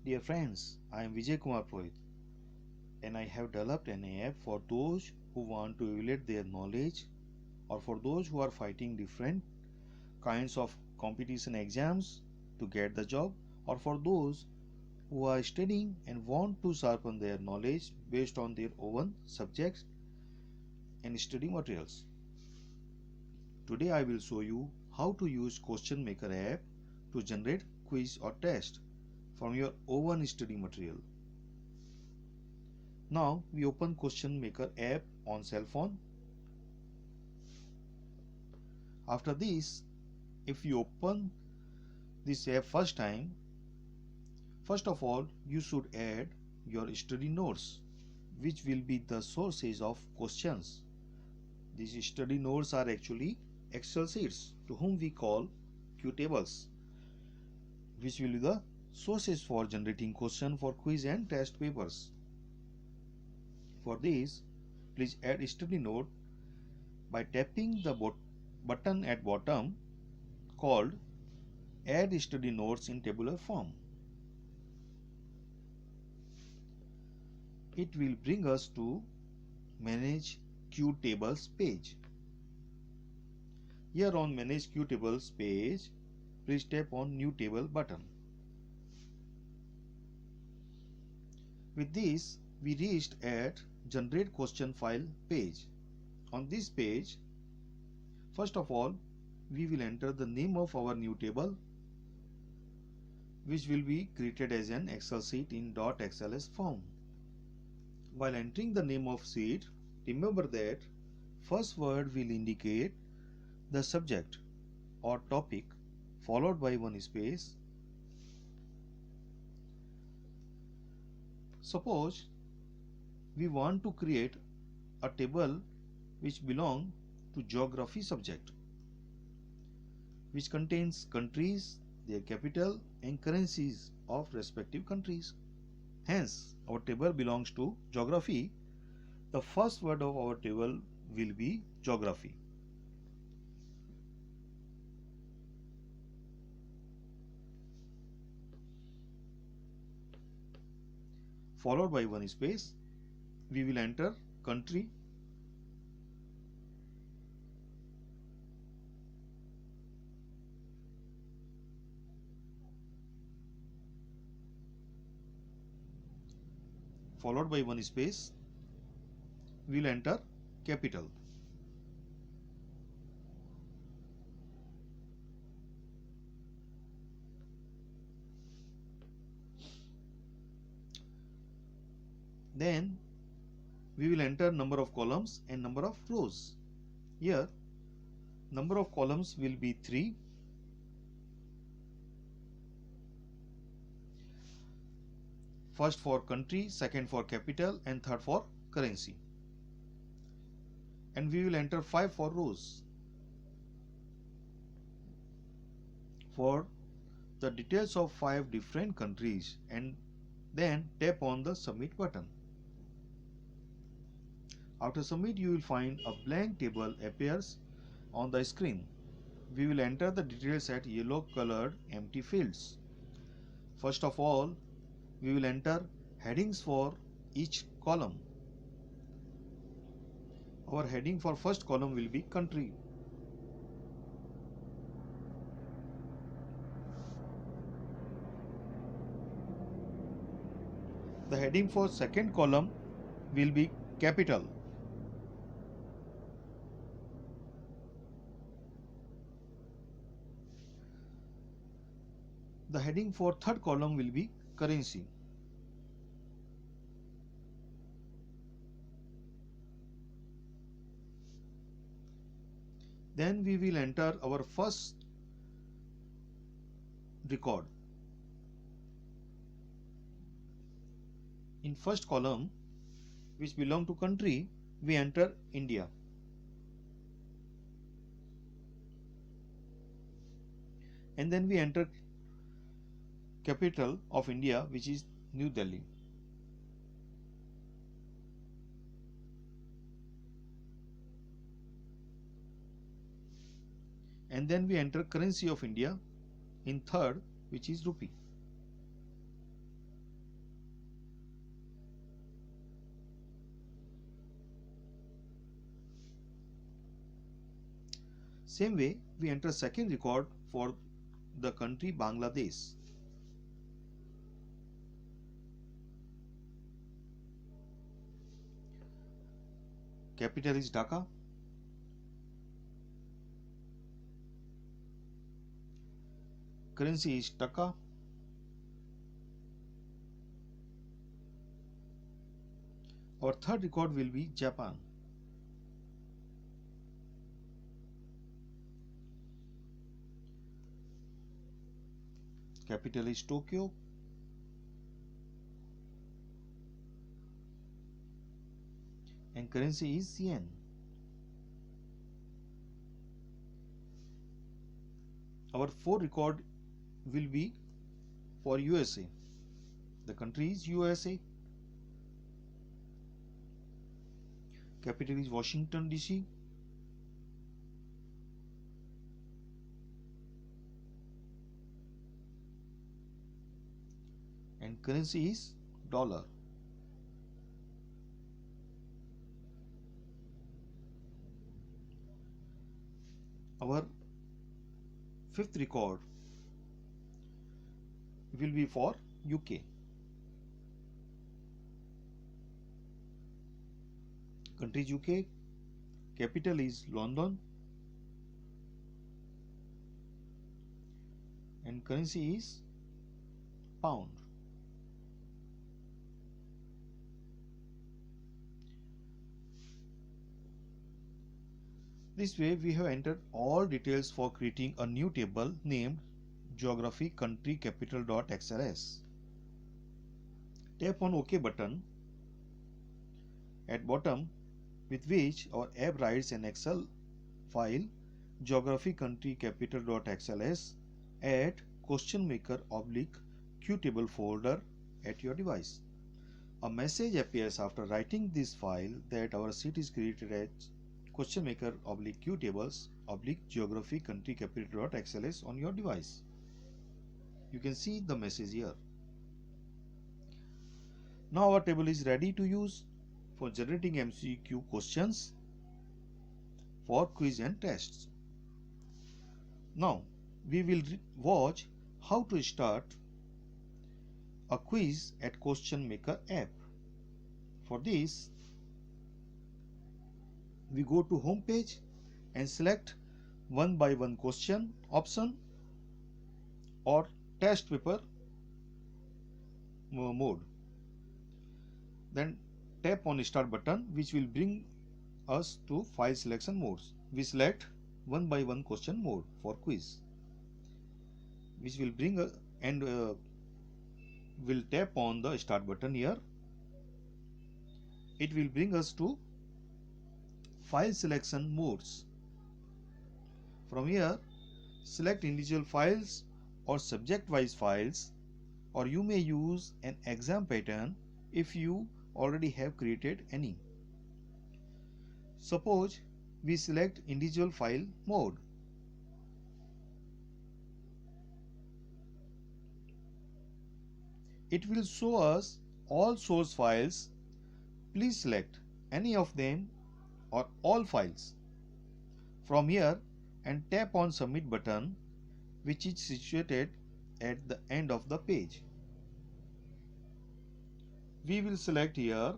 Dear friends, I am Vijay Kumar Purohit and I have developed an app for those who want to evaluate their knowledge or for those who are fighting different kinds of competition exams to get the job or for those who are studying and want to sharpen their knowledge based on their own subjects and study materials. Today I will show you how to use Question Maker app to generate quiz or test from your own study material. Now we open Question Maker app on cell phone. After this, if you open this app first time, first of all you should add your study notes, which will be the sources of questions. These study notes are actually Excel sheets to whom we call Q tables, which will be the sources for generating question for quiz and test papers. For this, please add study note by tapping the button at bottom called Add Study Notes in Tabular Form. It will bring us to Manage Q Tables page. Here on Manage Q Tables page, please tap on New Table button. With this, we reached at Generate Question File page. On this page, first of all, we will enter the name of our new table, which will be created as an Excel sheet in .xls form. While entering the name of sheet, remember that first word will indicate the subject or topic followed by one space. Suppose we want to create a table which belongs to geography subject, which contains countries, their capital and currencies of respective countries. Hence, our table belongs to geography. The first word of our table will be geography. Followed by one space, we will enter country. Followed by one space, we will enter capital. Then we will enter number of columns and number of rows. Here, number of columns will be 3. First for country, second for capital and third for currency. And we will enter 5 for rows. For the details of 5 different countries, and then tap on the submit button. After submit, you will find a blank table appears on the screen. We will enter the details at yellow colored empty fields. First of all, we will enter headings for each column. Our heading for first column will be country. The heading for second column will be capital. The heading for third column will be currency. Then we will enter our first record. In first column, which belong to country, we enter India. And then we enter capital of India, which is New Delhi. And then we enter currency of India in third, which is rupee. Same way, we enter second record for the country Bangladesh. Capital is Dhaka. Currency is Taka. Our third record will be Japan. Capital is Tokyo. And currency is yen. Our fourth record will be for USA. The country is USA. Capital is Washington DC. And currency is dollar. Our fifth record will be for UK. Country is UK. Capital is London. And currency is pound. This way we have entered all details for creating a new table named Geography Country Capital.xls. Tap on OK button at bottom, with which our app writes an Excel file Geography Country Capital.xls at question maker / Q table folder at your device. A message appears after writing this file that our sheet is created as question maker / Q tables / Geography Country Capital.xls on your device. You can see the message here. Now our table is ready to use for generating MCQ questions for quiz and tests. Now we will watch how to start a quiz at Question Maker app. For this, we go to home page and select one by one question option or test paper mode. Then tap on start button, which will bring us to file selection modes. We select one by one question mode for quiz, which will bring us, and will tap on the start button here. It will bring us to file selection modes. From here, select individual files or subject wise files, or you may use an exam pattern if you already have created any. Suppose we select individual file mode. It will show us all source files. Please select any of them or all files from here and tap on submit button, which is situated at the end of the page. We will select here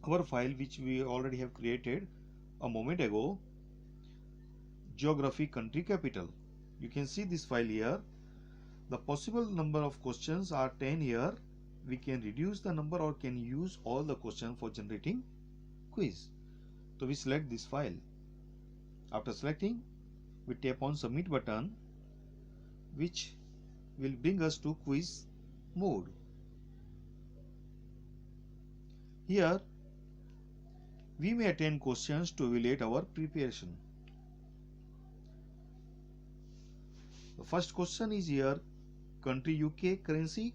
our file which we already have created a moment ago, Geography Country Capital. You can see this file here. The possible number of questions are 10 here. We can reduce the number or can use all the questions for generating quiz. So we select this file. After selecting, we tap on submit button, which will bring us to quiz mode. Here we may attend questions to evaluate our preparation. The first question is here, country UK currency.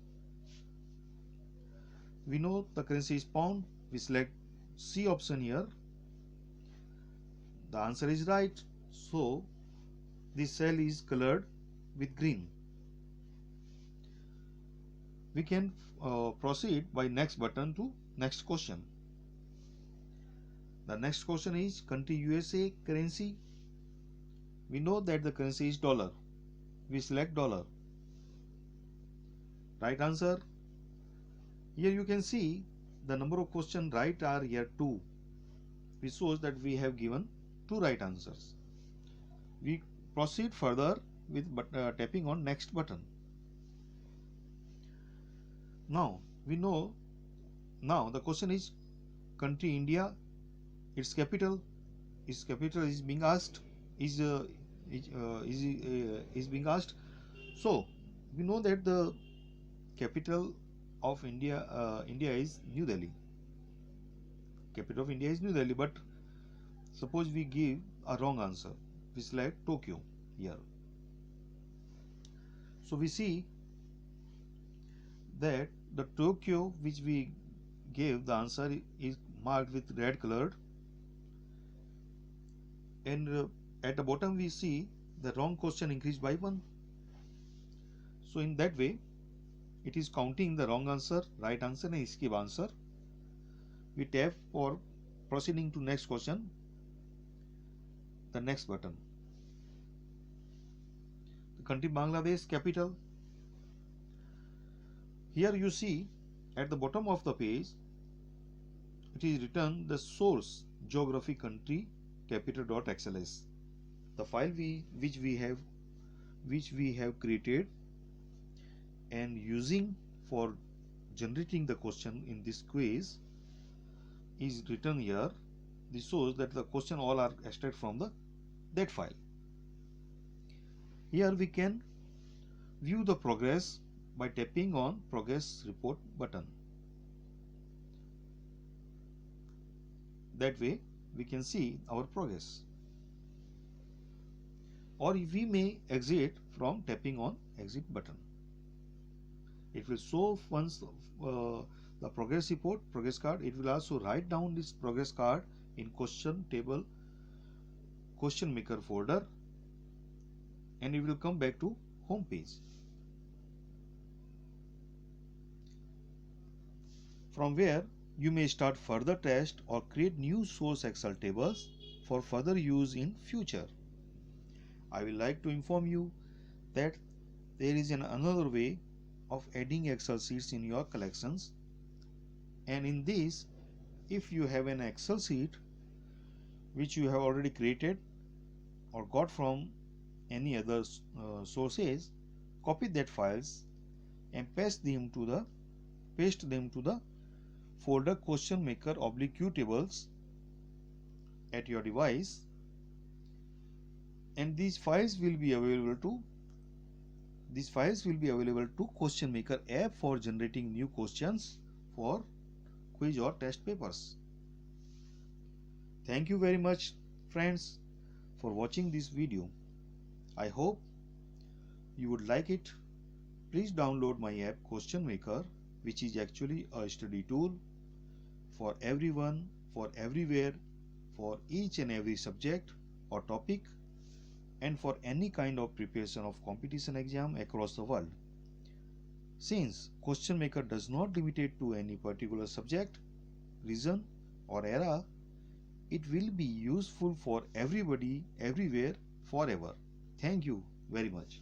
We know the currency is pound. We select C option here. The answer is right, so this cell is colored with green. We can proceed by next button to next question. The next question is country USA currency. We know that the currency is dollar. We select dollar. Right answer. Here you can see the number of questions right are here 2, which shows that we have given 2 right answers. We proceed further with tapping on next button. Now we know, now the question is country India, its capital is being asked, is being asked. So we know that the capital of India is New Delhi. Capital of India is New Delhi, but suppose we give a wrong answer. We select Tokyo here. So we see that the Tokyo which we gave the answer is marked with red colored, and at the bottom we see the wrong question increased by 1. So in that way it is counting the wrong answer, right answer and skip answer. We tap for proceeding to next question, the next button. The country Bangladesh, capital. Here you see at the bottom of the page it is written the source geography country capital.xls. The file which we have created and using for generating the question in this quiz is written here. This shows that the question all are extracted from that file. Here we can view the progress by tapping on progress report button. That way we can see our progress. Or we may exit from tapping on exit button. It will show once the progress report, progress card. It will also write down this progress card in question table, question maker folder, and it will come back to home page. From where you may start further test or create new source Excel tables for further use in future. I will like to inform you that there is another way of adding Excel sheets in your collections, and in this, if you have an Excel sheet which you have already created or got from any other sources, copy that files and paste them to the folder question maker / tables at your device, and these files will be available to question maker app for generating new questions for quiz or test papers. Thank you very much friends for watching this video. I hope you would like it. Please download my app Question Maker, which is actually a study tool for everyone, for everywhere, for each and every subject or topic, and for any kind of preparation of competition exam across the world. Since Question Maker does not limit it to any particular subject, region or era, it will be useful for everybody, everywhere, forever. Thank you very much.